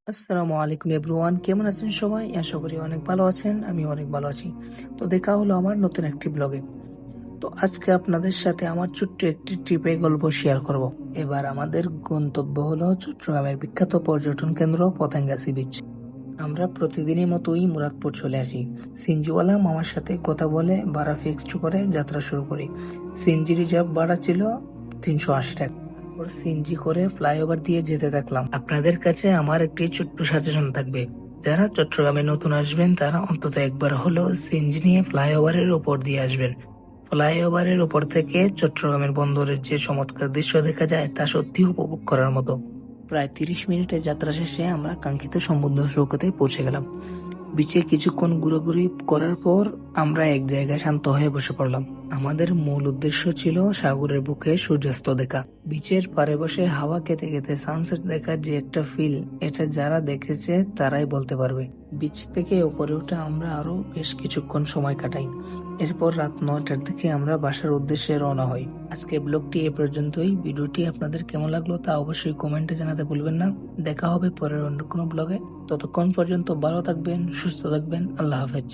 আসসালামু আলাইকুম এভরিওয়ান, কেমন আছেন সবাই? আশা করি অনেক ভালো আছেন। আমি অনেক ভালো আছি। তো দেখা হলো আমার নতুন একটি ব্লগে। তো আজকে আপনাদের সাথে আমার ছোট্ট একটি ট্রিপের গল্প শেয়ার করব। এবার আমাদের গন্তব্য হলো চট্টগ্রামের বিখ্যাত পর্যটন কেন্দ্র পতেঙ্গা সি বিচ। আমরা প্রতিদিনের মতোই মুরাদপুর চলে আসি। সিনজিওয়ালা মামার সাথে কথা বলে ভাড়া ফিক্সড করে যাত্রা শুরু করি। সিনজি রিজার্ভ ভাড়া ছিল 380 টাকা। ওর সিনজি করে ফ্লাইওভার দিয়ে যেতে থাকলাম। আপনাদের কাছে আমার একটি ছোট্ট সাজেশন থাকবে, যারা চট্টগ্রামে নতুন আসবেন তারা অন্তত একবার হলো সিনজি নিয়ে ফ্লাইওভারের উপর দিয়ে আসবেন। ফ্লাইওভারের উপর থেকে চট্টগ্রামের বন্দরের যে চমৎকার দৃশ্য দেখা যায় তা সত্যি উপভোগ করার মতো। প্রায় 30 মিনিটের যাত্রা শেষে আমরা কাঙ্ক্ষিত সমুদ্র সৈকতে পৌঁছে গেলাম। বিচে কিছুক্ষণ ঘোরাঘুরি করার পর আমরা এক জায়গায় শান্ত হয়ে বসে পড়লাম। আমাদের মূল উদ্দেশ্য ছিল সাগরের বুকে সূর্যাস্ত দেখা। বিচের পাড়ে বসে হাওয়া খেতে খেতে সানসেট দেখার যে একটা ফিল, এটা যারা দেখেছে তারাই বলতে পারবে। বিচ থেকে উপরে উঠে আমরা আরো বেশ কিছুক্ষণ সময় কাটাই। এরপর রাত 9টার দিকে আমরা বাসার উদ্দেশ্যে রওনা হই। আজকে ব্লগটি এ পর্যন্তই। ভিডিওটি আপনাদের কেমন লাগলো তা অবশ্যই কমেন্টে জানাতে ভুলবেন না। দেখা হবে পরের অন্য কোনো ব্লগে। ততক্ষণ পর্যন্ত ভালো থাকবেন, সুস্থ থাকবেন। আল্লাহ হাফেজ।